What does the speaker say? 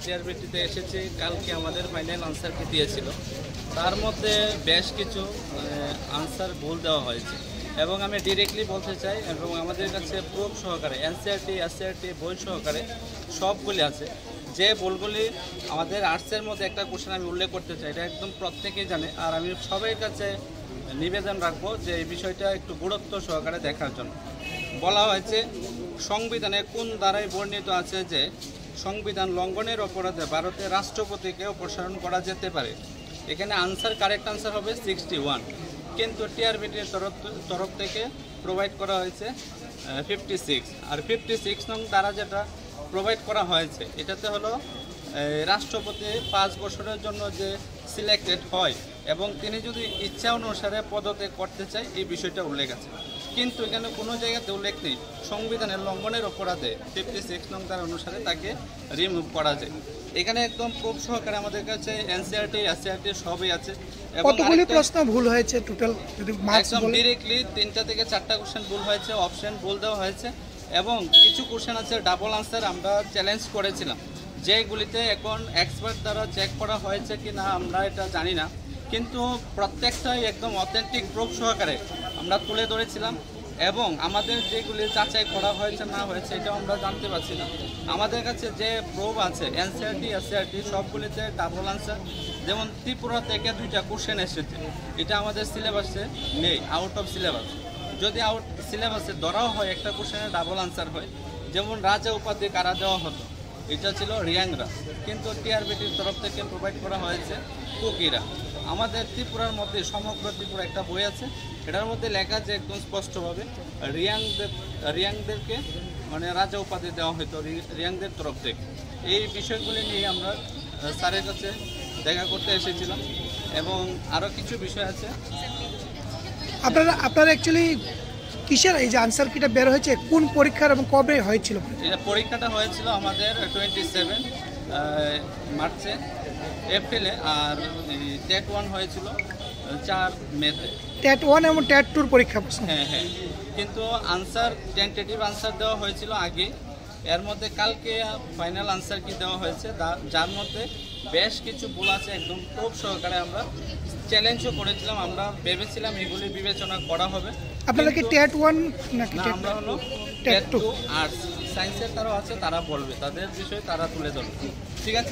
টিআরবিটিতে এসেছি। কালকে আমাদের ফাইনাল আনসার কি দিয়েছিল, তার মধ্যে বেশ কিছু আনসার ভুল দেওয়া হয়েছে এবং আমি ডিরেক্টলি বলতে চাই এবং আমাদের কাছে প্রুফ সহকারে এনসিইআরটি বই সহকারে সবগুলি আছে। যে ভুলগুলি আমাদের আর্টসের মধ্যে একটা কোশ্চেন আমি উল্লেখ করতে চাই, এটা একদম প্রত্যেকেই জানে। আর আমি সবার কাছে নিবেদন রাখবো যে এই বিষয়টা একটু গুরুত্ব সহকারে দেখার জন্য। বলা হয়েছে সংবিধানে কোন ধারায় বর্ণিত আছে যে সংবিধান লঙ্ঘনের অপরাধে ভারতের রাষ্ট্রপতিকে অপসারণ করা যেতে পারে। এখানে কারেক্ট আনসার হবে 61, কিন্তু টিআরবিটির তরফ থেকে প্রোভাইড করা হয়েছে 56। আর 56 নং দ্বারা যেটা প্রোভাইড করা হয়েছে এটাতে হলো রাষ্ট্রপতি 5 বছরের জন্য যে সিলেক্টেড হয় এবং তিনি যদি ইচ্ছা অনুসারে পদত্যাগ করতে চায় এই বিষয়টা উল্লেখ আছে, কিন্তু এখানে কোনো জায়গাতে উল্লেখ নেই সংবিধানের লঙ্ঘনের অপরাধে 56 নং ধারা অনুসারে তাকে রিমুভ করা যায়। এখানে একদম প্রুফ সহকারে আমাদের কাছে এনসিইআরটি সবই আছে। কতগুলি প্রশ্ন ভুল হয়েছে টোটাল যদি একদম ডিরেক্টলি 3টা থেকে 4টা কোশ্চেন ভুল হয়েছে, অপশন ভুল দেওয়া হয়েছে এবং কিছু কোশ্চেন আছে ডাবল আনসার আমরা চ্যালেঞ্জ করেছিলাম, যেগুলিতে এখন এক্সপার্ট দ্বারা চেক করা হয়েছে কি না আমরা এটা জানি না, কিন্তু প্রত্যেকটাই একদম অথেন্টিক প্রুফ সহকারে আমরা তুলে ধরেছিলাম এবং আমাদের যেগুলি যাচাই করা হয়েছে না হয়েছে এটাও আমরা জানতে পারছি না। আমাদের কাছে যে প্রুফ আছে এনসিইআরটি সবগুলিতে ডাবল আনসার, যেমন ত্রিপুরা থেকে 2টা কোশ্চেন এসেছে, এটা আমাদের সিলেবাসে নেই, আউট অফ সিলেবাস। যদি আউট সিলেবাসে ধরাও হয় একটা কোশ্চেনে ডাবল আনসার হয়, যেমন রাজা উপাধি কারা দেওয়া হতো, এটা ছিল রিয়াংরা, কিন্তু টিআরবিটির তরফ থেকে প্রোভাইড করা হয়েছে কুকিরা। আমাদের ত্রিপুরার মধ্যে সমগ্র ত্রিপুরা একটা বই আছে, এটার মধ্যে লেখা আছে একদম স্পষ্টভাবে রিয়াংদেরকে মানে রাজা উপাধি দেওয়া হতো রিয়াংদের তরফ থেকে। এই বিষয়গুলি নিয়ে আমরা স্যারের কাছে দেখা করতে এসেছিলাম এবং আরও কিছু বিষয় আছে। আপনারা অ্যাকচুয়ালি কিসের এই যে আনসার কিটা বের হয়েছে কোন পরীক্ষার এবং কবে হয়েছিল? এটা পরীক্ষাটা হয়েছিল আমাদের 27 মার্চে, এপ্রিলে, আর টেট 1 হয়েছিল 4 মেতে। টেট 1 এবং টেট 2 পরীক্ষা? হ্যাঁ, কিন্তু আনসার টেন্টেটিভ আনসার দেওয়া হয়েছিল আগে, এর মধ্যে কালকে ফাইনাল আনসার কি দেওয়া হয়েছে যার মধ্যে বেশ কিছু ভুল আছে, একদম প্রুফ সহকারে আমরা চ্যালেঞ্জও করেছিলাম। আমরা ভেবেছিলাম এগুলি বিবেচনা করা হবে। আপনারা কি টেট 1 নাকি আমরা হলো টেট 2 আর্টস সায়েন্সের তারাও আছে, তারা বলবে তাদের বিষয়ে তারা তুলে ধরবে। ঠিক আছে।